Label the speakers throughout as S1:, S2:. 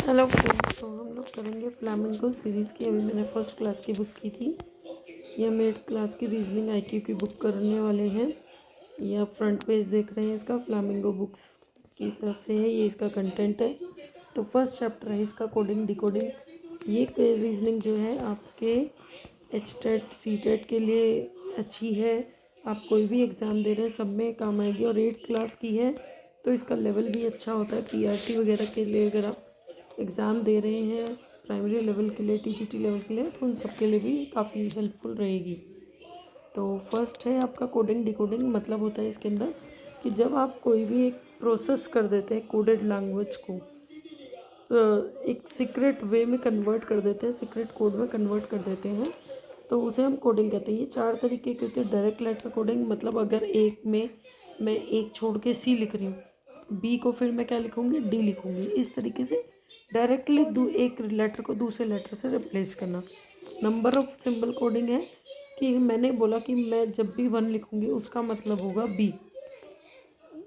S1: Hello friends, तो हम लोग करेंगे फ्लामिंगो सीरीज़ की। अभी मैंने फर्स्ट क्लास की बुक की थी। ये हम 8th क्लास की रीजनिंग आईक्यू की बुक करने वाले हैं। ये आप फ्रंट पेज देख रहे हैं, इसका फ्लामिंगो बुक्स की तरफ से है। ये इसका कंटेंट है। तो फर्स्ट चैप्टर है इसका कोडिंग डिकोडिंग। ये रीजनिंग जो है आपके HTET CTET के लिए अच्छी है। आप कोई भी एग्ज़ाम दे रहे हैं सब में काम आएगी। और 8th क्लास की है तो इसका लेवल भी अच्छा होता है। PRT वगैरह के लिए अगर आप एग्ज़ाम दे रहे हैं प्राइमरी लेवल के लिए, TGT लेवल के लिए, तो उन सब के लिए भी काफ़ी हेल्पफुल रहेगी। तो फर्स्ट है आपका कोडिंग डिकोडिंग। मतलब होता है इसके अंदर कि जब आप कोई भी एक प्रोसेस कर देते हैं कोडेड लैंग्वेज को, तो एक सीक्रेट वे में कन्वर्ट कर देते हैं, सीक्रेट कोड में कन्वर्ट कर देते हैं, तो उसे हम कोडिंग कहते हैं। ये 4 तरीके के होते हैं। डायरेक्ट लेटर कोडिंग, मतलब अगर एक में मैं एक छोड़ के C लिख रही हूँ, B को फिर मैं क्या लिखूँगी, D लिखूँगी। इस तरीके से डायरेक्टली एक लेटर को दूसरे लेटर से रिप्लेस करना। नंबर ऑफ सिंबल कोडिंग है कि मैंने बोला कि मैं जब भी 1 लिखूँगी उसका मतलब होगा B,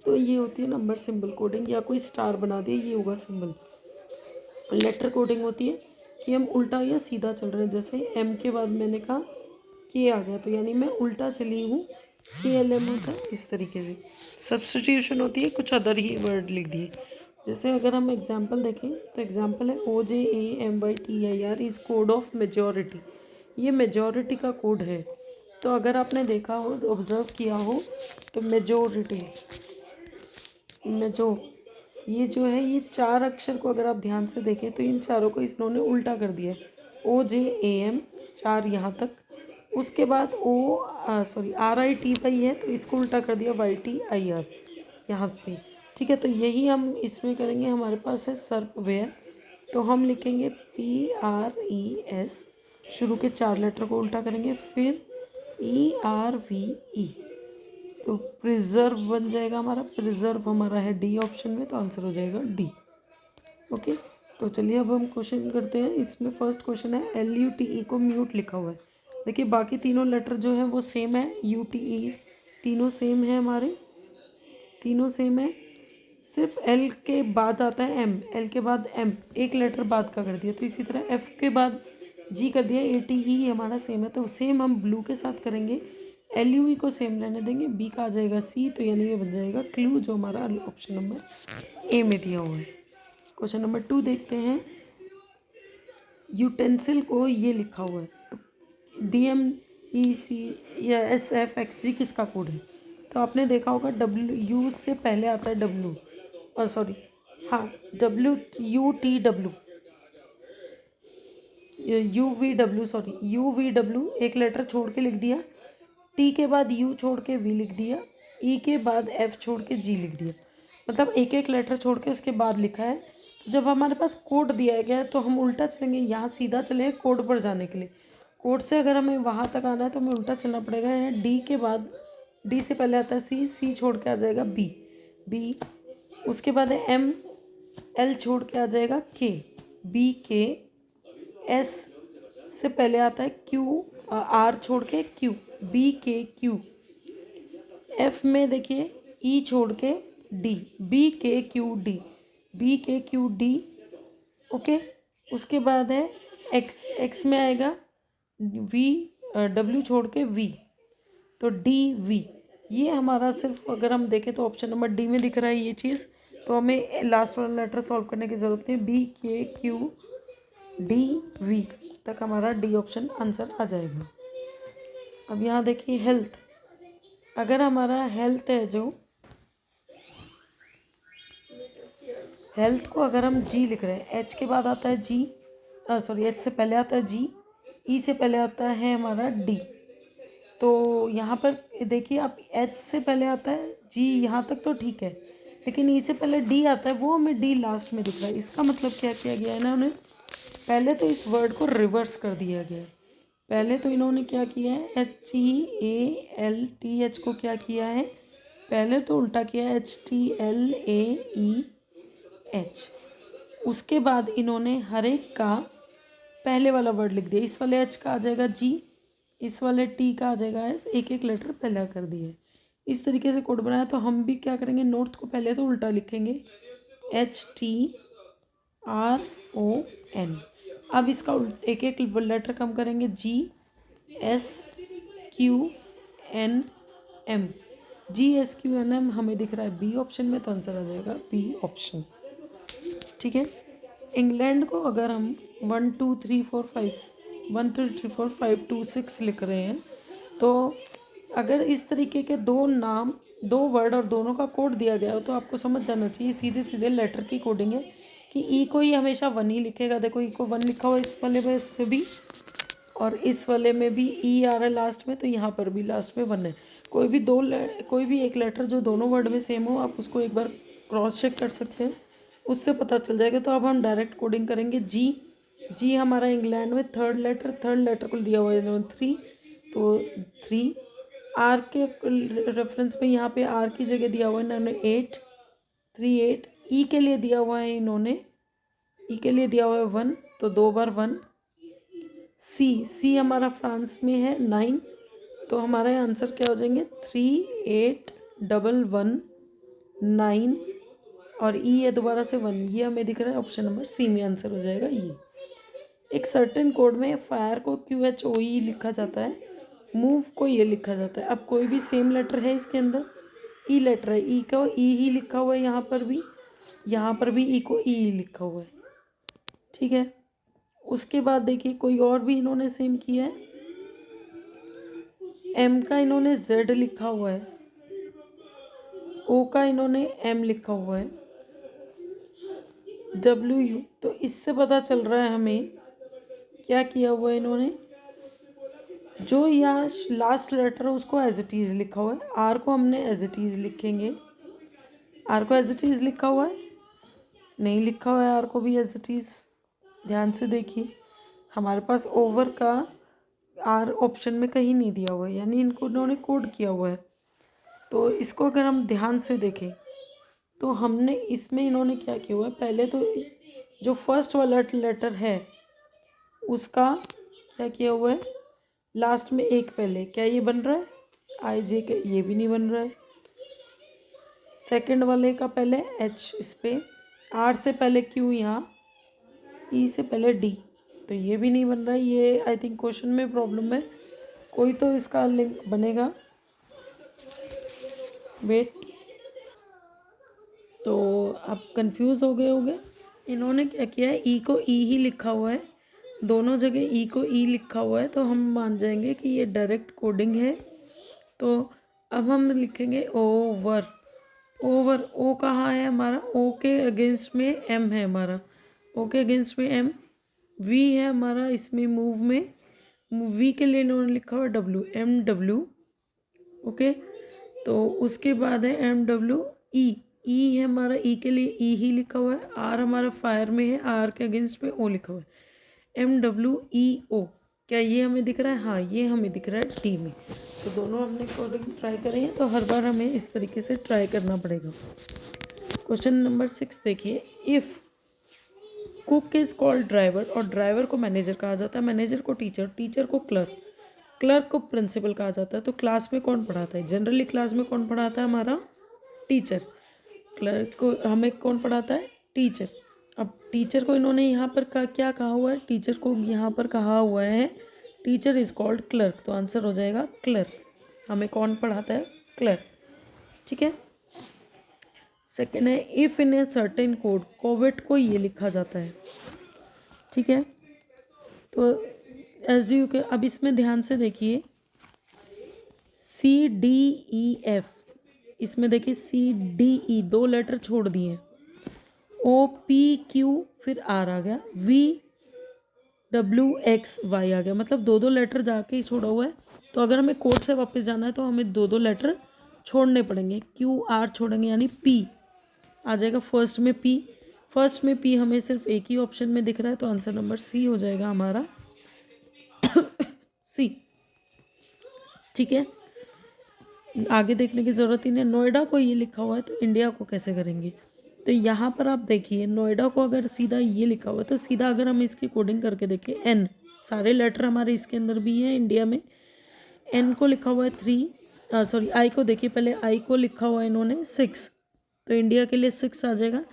S1: तो ये होती है नंबर सिंबल कोडिंग। या कोई स्टार बना दिए, ये होगा सिंबल। लेटर कोडिंग होती है कि हम उल्टा या सीधा चल रहे हैं। जैसे M के बाद मैंने कहा K आ गया, तो यानी मैं उल्टा चली हूँ, KLM होता है। इस तरीके से सब्स्टिट्यूशन होती है, कुछ अदर ही वर्ड लिख दिए। जैसे अगर हम एग्जांपल देखें तो एग्जांपल है OJAMYTIR is code of majority. ये मेजॉरिटी का कोड है। तो अगर आपने देखा हो, ऑब्जर्व किया हो, तो मेजॉरिटी ये जो है, ये 4 अक्षर को अगर आप ध्यान से देखें तो इन चारों को इन्होंने उल्टा कर दिया है। OJAM 4 यहाँ तक, उसके बाद RIT है तो इसको उल्टा कर दिया YTIR यहाँ पे। ठीक है, तो यही हम इसमें करेंगे। हमारे पास है सर्पवेयर, तो हम लिखेंगे PRES, शुरू के 4 लेटर को उल्टा करेंगे, फिर ERVE, तो प्रिजर्व बन जाएगा हमारा। प्रिजर्व हमारा है D ऑप्शन में, तो आंसर हो जाएगा D। ओके, तो चलिए अब हम क्वेश्चन करते हैं। इसमें फर्स्ट क्वेश्चन है LUTE को म्यूट लिखा हुआ है। देखिए बाकी तीनों लेटर जो है वो सेम है, UTE तीनों सेम है, हमारे तीनों सेम है। सिर्फ L के बाद आता है M, L के बाद M, एक लेटर बाद का कर दिया। तो इसी तरह F के बाद G कर दिया, ATE हमारा सेम है। तो सेम हम ब्लू के साथ करेंगे, LUE को सेम रहने देंगे, B का आ जाएगा C, तो यानी ये बन जाएगा क्लू, जो हमारा ऑप्शन नंबर A में दिया हुआ है। क्वेश्चन नंबर 2 देखते हैं। यूटेंसिल को ये लिखा हुआ है, तो DMEC या SFXG किसका कोड है? तो आपने देखा होगा U से पहले आता है W, और सॉरी हाँ WUTW, UVW एक लेटर छोड़ के लिख दिया, T के बाद U छोड़ के V लिख दिया, E के बाद F छोड़ के G लिख दिया। मतलब एक एक लेटर छोड़ के उसके बाद लिखा है। तो जब हमारे पास कोड दिया गया है तो हम उल्टा चलेंगे, यहाँ सीधा चलेंगे कोड पर जाने के लिए। कोड से अगर हमें वहाँ तक आना है तो हमें उल्टा चलना पड़ेगा। यहाँ D के बाद, D से पहले आता है C छोड़ के आ जाएगा B, उसके बाद है M, L छोड़ के आ जाएगा K, S से पहले आता है Q, R छोड़ के Q, F में देखिए E छोड़ के D, BKQD, ओके। उसके बाद है X में आएगा W छोड़ के V, तो DV। ये हमारा सिर्फ अगर हम देखें तो ऑप्शन नंबर D में दिख रहा है ये चीज़, तो हमें लास्ट वाला लेटर सॉल्व करने की ज़रूरत नहीं। BKQDV तक हमारा D ऑप्शन आंसर आ जाएगा। अब यहाँ देखिए हेल्थ, अगर हमारा हेल्थ है, जो हेल्थ को अगर हम G लिख रहे हैं, H के बाद आता है H से पहले आता है G, E से पहले आता है हमारा D। तो यहाँ पर देखिए आप, H से पहले आता है G, यहाँ तक तो ठीक है, लेकिन E से पहले D आता है, वो हमें D लास्ट में दिख रहा है। इसका मतलब क्या किया गया है ना, उन्हें पहले तो इस वर्ड को रिवर्स कर दिया गया है। पहले तो इन्होंने क्या किया है, HEALTH को क्या किया है, पहले तो उल्टा किया है HTLAEH। उसके बाद इन्होंने हर एक का पहले वाला वर्ड लिख दिया। इस वाले H का आ जाएगा G, इस वाले T का आ जाएगा S, एक एक लेटर पहला कर दिए। इस तरीके से कोड बनाया। तो हम भी क्या करेंगे, नॉर्थ को पहले तो उल्टा लिखेंगे, HTROTH, SON। अब इसका एक एक लेटर कम करेंगे, GSQNM। GSQNM हमें दिख रहा है बी ऑप्शन में, तो आंसर आ जाएगा बी ऑप्शन। ठीक है। इंग्लैंड को अगर हम 1 2 3 4 5 1 2 3 4 5 2 6 लिख रहे हैं, तो अगर इस तरीके के दो नाम, दो वर्ड और दोनों का कोड दिया गया हो, तो आपको समझ जाना चाहिए सीधे सीधे लेटर की कोडिंग है कि ई को ही हमेशा 1 ही लिखेगा। देखो ई को 1 लिखा हुआ है इस वाले में, इस पे भी, और इस वाले में भी ई आ रहा है लास्ट में, तो यहाँ पर भी लास्ट में 1 है। कोई भी एक लेटर जो दोनों वर्ड में सेम हो, आप उसको एक बार क्रॉस चेक कर सकते हैं, उससे पता चल जाएगा। तो अब हम डायरेक्ट कोडिंग करेंगे। जी हमारा इंग्लैंड में थर्ड लेटर को दिया हुआ है इन्होंने 3, तो 3। आर के रेफरेंस में यहाँ पे आर की जगह दिया हुआ है इन्होंने 8, 3 8। ई के लिए दिया हुआ है इन्होंने, ई के लिए दिया हुआ है 1, तो 2 बार 1। सी हमारा फ्रांस में है 9, तो हमारा आंसर क्या हो जाएंगे 3 8 1 1 9, और ई है दोबारा से 1। ये हमें दिख रहा है ऑप्शन नंबर सी में आंसर हो जाएगा ई। एक सर्टेन कोड में फायर को QHOE लिखा जाता है, मूव को ये लिखा जाता है। अब कोई भी सेम लेटर है इसके अंदर, ई लेटर है, ई को ई ही लिखा हुआ है, यहाँ पर भी ई को ई ही लिखा हुआ है। ठीक है। उसके बाद देखिए कोई और भी इन्होंने सेम किया है, एम का इन्होंने जेड लिखा हुआ है, ओ का इन्होंने एम लिखा हुआ है, WU। तो इससे पता चल रहा है हमें क्या किया हुआ है इन्होंने, जो यहाँ लास्ट लेटर है उसको एज इट इज़ लिखा हुआ है। आर को हमने एज इट इज़ लिखेंगे, आर को एज इट इज़ लिखा हुआ है, नहीं लिखा हुआ है आर को भी एज इट इज़। ध्यान से देखिए, हमारे पास ओवर का आर ऑप्शन में कहीं नहीं दिया हुआ है, यानी इनको इन्होंने कोड किया हुआ है। तो इसको अगर हम ध्यान से देखें, तो हमने इसमें इन्होंने क्या किया हुआ है, पहले तो जो फर्स्ट वाला लेटर है उसका क्या किया हुआ है, लास्ट में एक पहले, क्या ये बन रहा है IJ के, ये भी नहीं बन रहा है। सेकंड वाले का पहले H इस पे, R से पहले Q, यहाँ E से पहले D, तो ये भी नहीं बन रहा है। ये आई थिंक क्वेश्चन में प्रॉब्लम है, कोई तो इसका लिंक बनेगा। वेट, तो आप कंफ्यूज हो गए होंगे। इन्होंने क्या किया है, ई को ई ही लिखा हुआ है, दोनों जगह ई को ई लिखा हुआ है, तो हम मान जाएंगे कि ये डायरेक्ट कोडिंग है। तो अब हम लिखेंगे ओवर। ओ कहाँ है हमारा, ओ के अगेंस्ट में एम है हमारा, ओ के अगेंस्ट में एम। वी है हमारा इसमें मूव में, वी के लिए इन्होंने लिखा हुआ W, MW। ओके, तो उसके बाद है MW। ई है हमारा, ई के लिए ई ही लिखा हुआ है। आर हमारा फायर में है, आर के अगेंस्ट में ओ लिखा हुआ है, MWEO। क्या ये हमें दिख रहा है, हाँ ये हमें दिख रहा है टी में। तो दोनों हमने कोडिंग ट्राई करी है, तो हर बार हमें इस तरीके से ट्राई करना पड़ेगा। क्वेश्चन नंबर 6 देखिए, if cook is called driver, और ड्राइवर को मैनेजर कहा जाता है, मैनेजर को टीचर, टीचर को क्लर्क, क्लर्क को प्रिंसिपल कहा जाता है, तो क्लास में कौन पढ़ाता है, जनरली क्लास में कौन पढ़ाता है, हमारा टीचर। क्लर्क को हमें कौन पढ़ाता है, टीचर। अब टीचर को इन्होंने यहाँ पर क्या कहा हुआ है, टीचर को यहाँ पर कहा हुआ है टीचर इज कॉल्ड क्लर्क, तो आंसर हो जाएगा क्लर्क। हमें कौन पढ़ाता है, क्लर्क। ठीक है। सेकेंड है, if in a certain code, कोवेट को ये लिखा जाता है। ठीक है। तो SDU के, अब इसमें ध्यान से देखिए, CDEF, इसमें देखिए CDE, 2 लेटर छोड़ दिए, OPQ फिर R आ गया, VWXY आ गया, मतलब 2 लेटर जाके ही छोड़ा हुआ है। तो अगर हमें कोड से वापस जाना है, तो हमें 2 लेटर छोड़ने पड़ेंगे, QR छोड़ेंगे, यानी P आ जाएगा फर्स्ट में। P हमें सिर्फ एक ही ऑप्शन में दिख रहा है, तो आंसर नंबर C हो जाएगा हमारा C। ठीक है, आगे देखने की ज़रूरत ही नहीं। नोएडा को ये लिखा हुआ है, तो इंडिया को कैसे करेंगे, तो यहाँ पर आप देखिए, नोएडा को अगर सीधा ये लिखा हुआ है, तो सीधा अगर हम इसकी कोडिंग करके देखें, N, सारे लेटर हमारे इसके अंदर भी हैं इंडिया में। N को लिखा हुआ है 3, सॉरी I को देखिए, पहले I को लिखा हुआ है इन्होंने 6, तो इंडिया के लिए 6 आ जाएगा।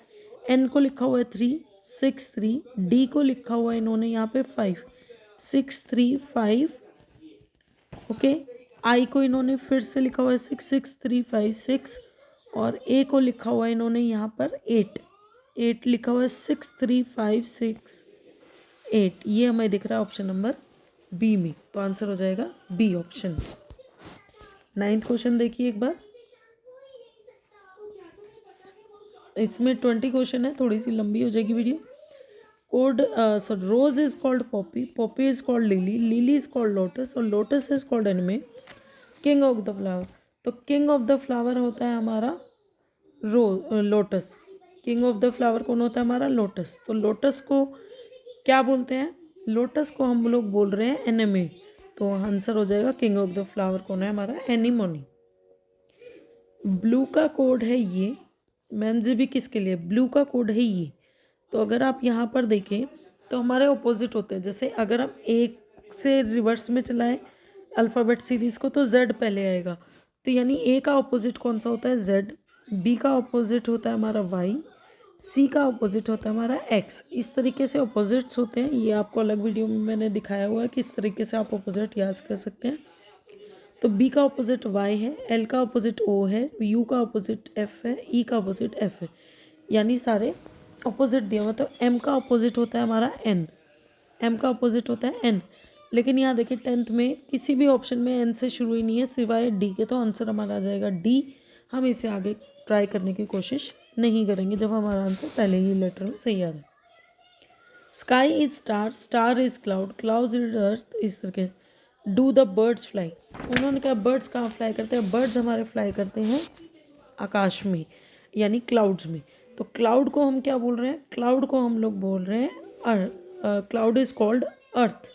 S1: N को लिखा हुआ है 3, 6 3, डी को लिखा हुआ है इन्होंने यहाँ पे 5, 6 3 5, ओके। आई को इन्होंने फिर से लिखा हुआ है 6 6 3 5 6, और ए को लिखा हुआ है इन्होंने यहाँ पर 8, 8 लिखा हुआ है 6 3 5 6 8। ये हमें दिख रहा है ऑप्शन नंबर बी में, तो आंसर हो जाएगा बी ऑप्शन। 9th क्वेश्चन देखिए एक बार। इसमें 20 क्वेश्चन है, थोड़ी सी लंबी हो जाएगी video. Code rose is called poppy, poppy is called lily, lily is called lotus, और लोटस इज कॉल्ड एनिमे किंग ऑफ द फ्लावर। तो किंग ऑफ द फ्लावर होता है हमारा lotus. King of the flower कौन होता है हमारा? लोटस। तो लोटस को क्या बोलते हैं? लोटस को हम लोग बोल रहे हैं एनेमे। तो आंसर हो जाएगा किंग ऑफ द फ्लावर कौन है हमारा? एनीमोनी। ब्लू का कोड है ये, मैंने भी किसके लिए? ब्लू का कोड है ये। तो अगर आप यहाँ पर देखें तो हमारे ऑपोजिट होते हैं। जैसे अगर हम एक से रिवर्स में चलाएं अल्फ़ाबेट सीरीज़ को तो जेड पहले आएगा। तो यानी ए का ऑपोजिट कौन सा होता है? जेड। बी का ऑपोजिट होता है हमारा वाई। सी का ऑपोजिट होता है हमारा एक्स। इस तरीके से ऑपोजिट्स होते हैं। ये आपको अलग वीडियो में मैंने दिखाया हुआ है किस तरीके से आप ऑपोजिट याद कर सकते हैं। तो बी का ऑपोजिट वाई है, एल का ऑपोजिट ओ है, यू का ऑपोजिट एफ है, ई का ऑपोजिट एफ है। यानी सारे ऑपोजिट दिया हुआ। तो एम का ऑपोजिट होता है हमारा एन, एम का ऑपोजिट होता है एन। लेकिन यहाँ देखिए 10th में किसी भी ऑप्शन में एन से शुरू ही नहीं है सिवाय डी के, तो आंसर हमारा आ जाएगा डी। हम इसे आगे ट्राई करने की कोशिश नहीं करेंगे जब हमारा आंसर पहले ही लेटर में सही आ रहा है। Sky is star, star is cloud, cloud is earth. इस तरह डू द बर्ड्स फ्लाई। उन्होंने कहा बर्ड्स कहाँ फ्लाई करते हैं? बर्ड्स हमारे फ्लाई करते हैं आकाश में, यानी क्लाउड्स में। तो क्लाउड को हम क्या बोल रहे हैं? क्लाउड को हम लोग बोल रहे हैं cloud is called earth.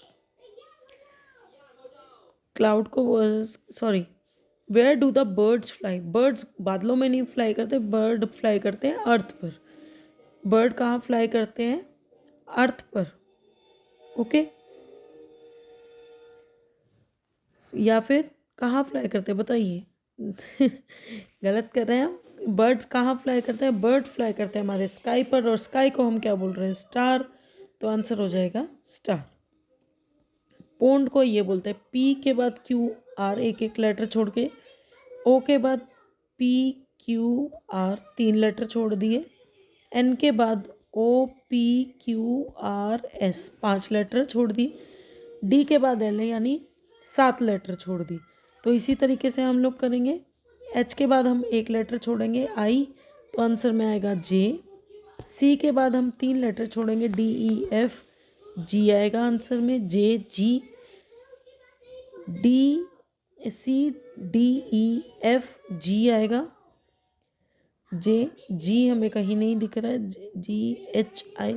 S1: Cloud को sorry, where do the birds fly? Birds बादलों में नहीं फ्लाई करते, बर्ड फ्लाई करते हैं अर्थ पर। बर्ड कहाँ फ्लाई करते हैं? अर्थ पर, ओके। या फिर कहाँ फ्लाई करते हैं बताइए? गलत कर रहे हैं हम। बर्ड्स कहाँ फ्लाई करते हैं? बर्ड फ्लाई करते हैं हमारे स्काई पर, और स्काई को हम क्या बोल रहे हैं? स्टार। तो आंसर हो जाएगा स्टार। पोंड को ये बोलते हैं पी के बाद क्यू आर, एक एक लेटर छोड़ के। ओ के बाद पी क्यू आर, 3 लेटर छोड़ दिए। एन के बाद O P Q R S, 5 letter छोड़ दिए। डी के बाद एल यानी 7 लेटर छोड़ दी। तो इसी तरीके से हम लोग करेंगे। एच के बाद हम एक लेटर छोड़ेंगे आई, तो आंसर में आएगा जे। सी के बाद हम 3 लेटर छोड़ेंगे डी ई एफ, जी आएगा आंसर में J G. D C D E F G आएगा जे। जी हमें कहीं नहीं दिख रहा है, जी एच आई।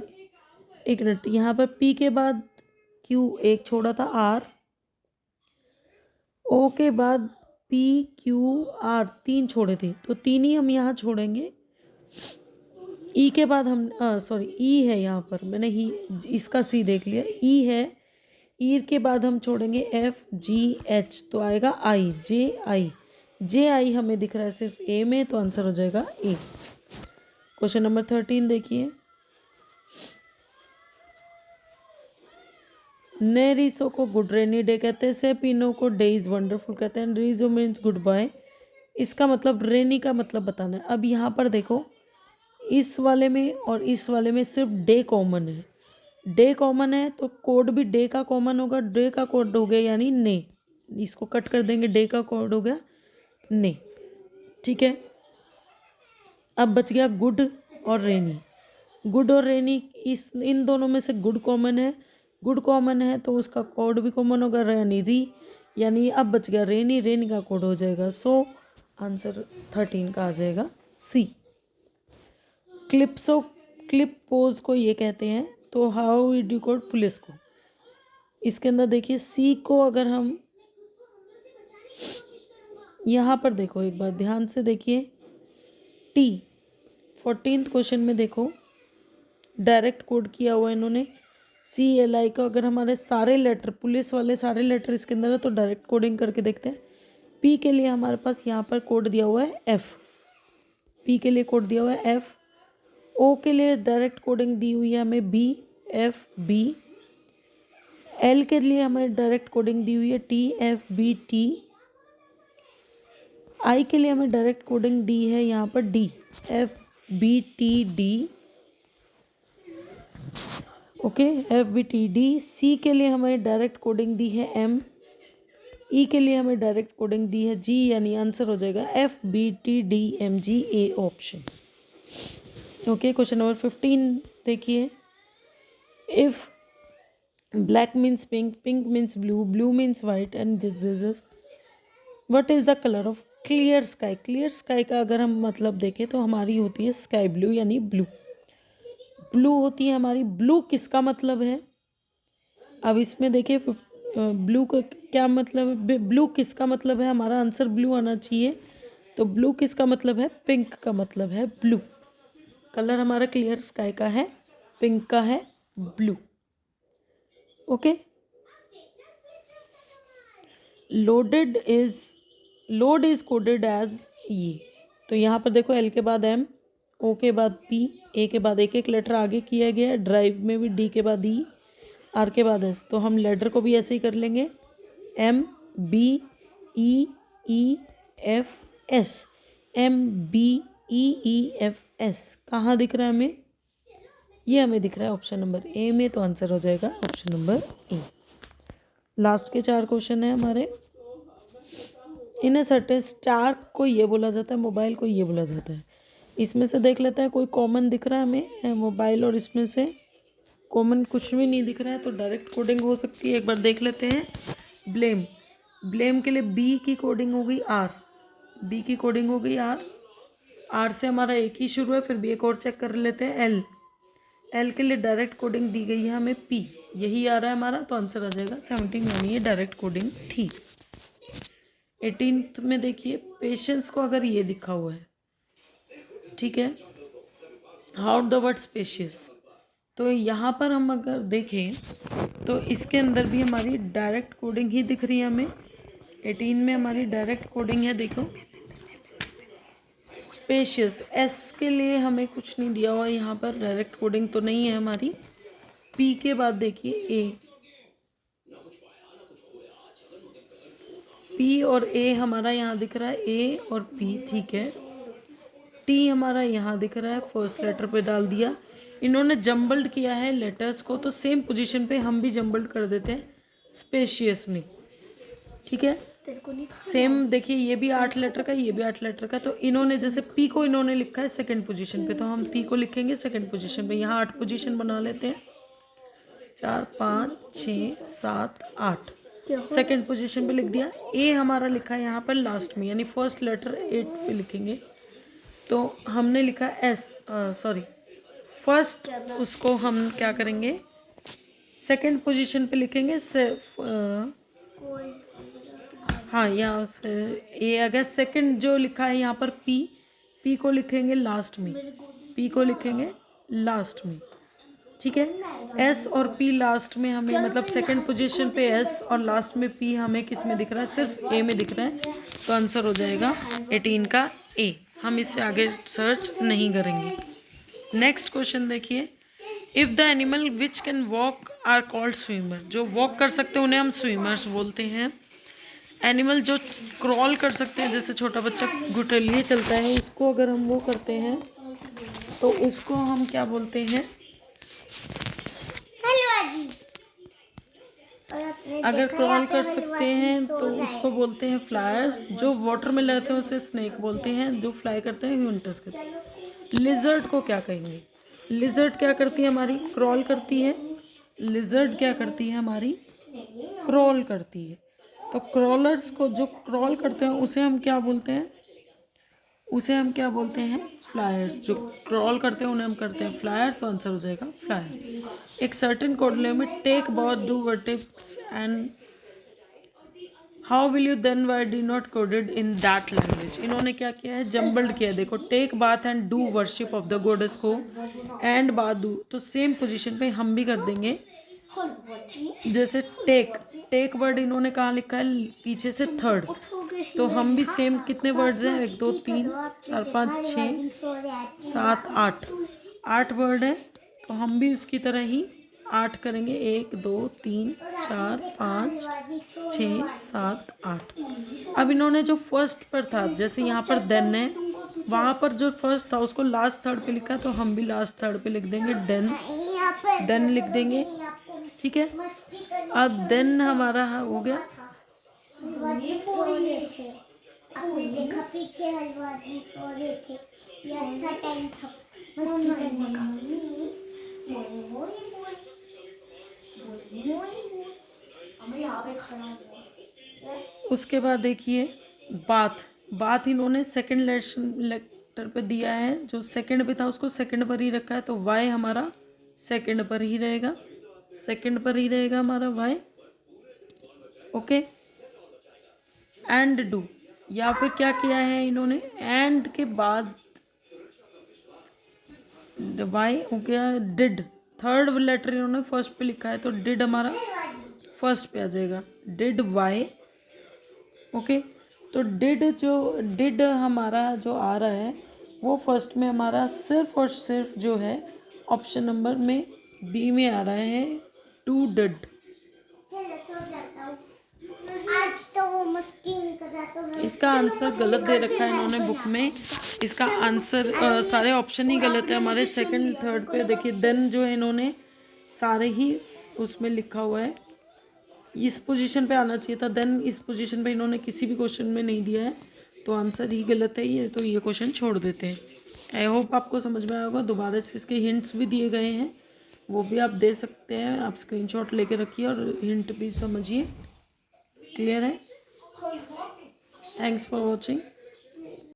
S1: एक मिनट, यहाँ पर पी के बाद क्यू एक छोड़ा था आर। ओ के बाद पी क्यू आर 3 छोड़े थे, तो 3 ही हम यहाँ छोड़ेंगे। ई के बाद हम सॉरी ई है यहाँ पर, मैंने ही इसका सी देख लिया, ई है। ई के बाद हम छोड़ेंगे एफ जी एच, तो आएगा आई, जे आई। जे आई हमें दिख रहा है सिर्फ ए में, तो आंसर हो जाएगा ए। क्वेश्चन नंबर 13 देखिए। ने रीसो को गुड रेनी डे कहते हैं, से पीनो को डे इज़ वंडरफुल कहते हैं, रीजो मीन्स गुड बाय। इसका मतलब रेनी का मतलब बताना है। अब यहाँ पर देखो इस वाले में और इस वाले में सिर्फ डे कॉमन है। डे कॉमन है तो कोड भी डे का कॉमन होगा। डे का कोड हो गया यानी ने, इसको कट कर देंगे, डे का कोड हो गया ने, ठीक है। अब बच गया गुड और रेनी। गुड और रेनी, इस इन दोनों में से गुड कॉमन है, गुड कॉमन है तो उसका कोड भी कॉमन होगा यानी री, यानी अब बच गया रेनी, रेनी का कोड हो जाएगा। सो आंसर 13 का आ जाएगा सी। क्लिप्सो क्लिप पोज को ये कहते हैं, तो how would you code police को? इसके अंदर देखिए सी को अगर हम यहाँ पर देखो एक बार ध्यान से देखिए, टी 14th क्वेश्चन में देखो डायरेक्ट कोड किया हुआ है इन्होंने। सी एल आई का अगर हमारे सारे लेटर, पुलिस वाले सारे लेटर इसके अंदर है तो डायरेक्ट कोडिंग करके देखते हैं। पी के लिए हमारे पास यहाँ पर कोड दिया हुआ है एफ, पी के लिए कोड दिया हुआ है एफ। ओ के लिए डायरेक्ट कोडिंग दी हुई है हमें बी एफ बी। एल के लिए हमें डायरेक्ट कोडिंग दी हुई है T F B T. I के लिए हमें डायरेक्ट कोडिंग दी है यहाँ पर D F B T D. Okay, F B T D. C के लिए हमें डायरेक्ट कोडिंग दी है एम। ई के लिए हमें डायरेक्ट कोडिंग दी है जी, यानी आंसर हो जाएगा F B T D M G, A option. Okay, question number 15 देखिए। If black means pink, pink means blue, blue means white and this is what is the colour of clear sky. Clear sky का अगर हम मतलब देखें तो हमारी होती है स्काई ब्लू, यानी ब्लू। ब्लू होती है हमारी। ब्लू किसका मतलब है? अब इसमें देखिए ब्लू का क्या मतलब है, ब्लू किसका मतलब है, हमारा आंसर ब्लू आना चाहिए। तो ब्लू किसका मतलब है? पिंक का मतलब है ब्लू। कलर हमारा क्लियर स्काई का है, पिंक का है blue. Okay, load is coded as ये। तो यहाँ पर देखो एल के बाद एम, ओ के बाद पी, ए के बाद एक एक लेटर आगे किया गया है। ड्राइव में भी डी के बाद ई, आर के बाद एस। तो हम लेटर को भी ऐसे ही कर लेंगे, M B E F S, M B E F S. कहाँ दिख रहा है हमें? ये हमें दिख रहा है ऑप्शन नंबर ए में। तो आंसर हो जाएगा ऑप्शन नंबर ए। लास्ट के 4 क्वेश्चन है हमारे। इन सर्टेन स्टार को ये बोला जाता है, मोबाइल को ये बोला जाता है। इसमें से देख लेते हैं कोई कॉमन दिख रहा है हमें मोबाइल और इसमें से कॉमन कुछ भी नहीं दिख रहा है, तो डायरेक्ट कोडिंग हो सकती है। एक बार देख लेते हैं। ब्लेम, ब्लेम के लिए बी की कोडिंग हो गई आर, बी की कोडिंग हो गई आर। आर से हमारा एक ही शुरू है, फिर भी एक और चेक कर लेते हैं। एल, एल के लिए डायरेक्ट कोडिंग दी गई है हमें पी, यही आ रहा है हमारा। तो आंसर आ जाएगा 17, यानी ये डायरेक्ट कोडिंग थी। 18th में देखिए, पेशेंस को अगर ये लिखा हुआ है, ठीक है, हाउ द वर्ड स्पेशियस। तो यहाँ पर हम अगर देखें तो इसके अंदर भी हमारी डायरेक्ट कोडिंग ही दिख रही है हमें। 18 में हमारी डायरेक्ट कोडिंग है, देखो स्पेशियस। एस के लिए हमें कुछ नहीं दिया हुआ यहाँ पर, डायरेक्ट कोडिंग तो नहीं है हमारी। पी के बाद देखिए ए, पी और ए हमारा यहाँ दिख रहा है, ए और पी, ठीक है। टी हमारा यहाँ दिख रहा है, फर्स्ट लेटर पे डाल दिया। इन्होंने जम्बल्ड किया है लेटर्स को, तो सेम पोजीशन पे हम भी जम्बल्ड कर देते हैं स्पेशियस में, ठीक है। सेम देखिए, ये भी 8 लेटर का, ये भी 8 लेटर का। तो इन्होंने जैसे पी को इन्होंने लिखा है सेकंड पोजीशन पे, तो हम पी को लिखेंगे सेकंड पोजीशन पे। यहाँ 8 पोजीशन बना लेते हैं, 4 5 6 7 8, सेकंड पोजीशन पे लिख दिया। ए हमारा लिखा है यहाँ पर लास्ट में, यानी फर्स्ट लेटर 8 पे लिखेंगे। तो हमने लिखा एस, सॉरी फर्स्ट, उसको हम क्या करेंगे सेकंड पोजीशन पे लिखेंगे। हाँ, यहाँ से ए आ गया। सेकंड जो लिखा है यहाँ पर पी, पी को लिखेंगे लास्ट में, पी को लिखेंगे लास्ट में, ठीक है। एस और पी लास्ट में हमें, मतलब सेकंड पोजीशन पे एस और लास्ट में पी हमें किस में दिख रहा है? सिर्फ ए में दिख रहा है। तो आंसर हो जाएगा 18 का ए। हम इससे आगे सर्च नहीं करेंगे। नेक्स्ट क्वेश्चन देखिए। If the animal which can walk are called swimmer. जो वॉक कर सकते हैं उन्हें हम स्विमर्स बोलते हैं। एनिमल जो क्रॉल कर सकते हैं, जैसे छोटा बच्चा घुटलिए चलता है, उसको अगर हम वो करते हैं तो उसको हम क्या बोलते हैं? अगर क्रॉल कर सकते हैं तो उसको बोलते हैं फ्लायर्स। जो वाटर में रहते हैं उसे स्नेक बोलते हैं। जो फ्लाई करते हैं ह्यूमंटस करते हैं। लिजर्ड को क्या कहेंगे? लिजर्ड क्या करती है हमारी? क्रॉल करती है। लिजर्ड क्या करती है हमारी? क्रॉल करती है। तो क्रॉलर्स को, जो क्रॉल करते हैं, उसे हम क्या बोलते हैं? उसे हम क्या बोलते हैं? फ्लायर्स। जो क्रॉल करते हैं उन्हें हम करते हैं फ्लायर्स। तो आंसर हो जाएगा फ्लायर। एक सर्टेन कोड में टेक बहुत डू वर्टिक्स and how will you then Y D not coded in that language. इन्होंने क्या किया है? जम्बल्ड किया है। देखो, take bath and do worship of the goddess को एंड बाथ डू, तो सेम पोजीशन पे हम भी कर देंगे। जैसे टेक वर्ड इन्होंने कहाँ लिखा है? पीछे से थर्ड। तो हम भी सेम, कितने वर्ड्स हैं? 1 2 3 4 5 6 7 8, 8 वर्ड है, तो हम भी उसकी तरह ही 8 करेंगे। 1 2 3 4 5 6 7 8। अब इन्होंने जो फर्स्ट पर था, जैसे यहाँ पर देन है, वहाँ पर जो फर्स्ट था उसको लास्ट थर्ड पे लिखा, तो हम भी लास्ट थर्ड पे लिख देंगे देन, देन लिख देंगे। ठीक है, अब देन हमारा हो गया।
S2: आपने देखा पीछे हलवाजी सो रहे थे, ये अच्छा टाइम था मस्ती करने का।
S1: उसके बाद देखिए बात, बात इन्होंने सेकंड लेटर पे दिया है, जो सेकंड पे था उसको सेकंड पर ही रखा है, तो वाई हमारा सेकंड पर ही रहेगा, सेकंड पर ही रहेगा हमारा वाई। ओके, एंड डू, या फिर क्या किया है इन्होंने, एंड के बाद वाई हो गया डिड, थर्ड लेटर इन्होंने फर्स्ट पे लिखा है, तो डिड हमारा फर्स्ट पे आ जाएगा, डिड वाई। ओके, तो डिड हमारा जो आ रहा है वो फर्स्ट में हमारा सिर्फ और सिर्फ जो है ऑप्शन नंबर में बी में आ रहा है, टू डिड।
S2: आज तो वो मस्ती नहीं कर रहा, तो
S1: इसका आंसर गलत दे रखा है इन्होंने बुक में, इसका आंसर सारे ऑप्शन ही गलत है हमारे। सेकंड थर्ड पे देखिए देन जो है इन्होंने सारे ही उसमें लिखा हुआ है, इस पोजीशन पे आना चाहिए था, देन इस पोजीशन पे इन्होंने किसी भी क्वेश्चन में नहीं दिया है, तो आंसर ही गलत है ये, तो ये क्वेश्चन छोड़ देते हैं। आई होप आपको समझ में आया होगा। दोबारा से इसके हिंट्स भी दिए गए हैं, वो भी आप दे सकते हैं, आप स्क्रीनशॉट लेके रखिए और हिंट भी समझिए। क्लियर है? Thanks for watching.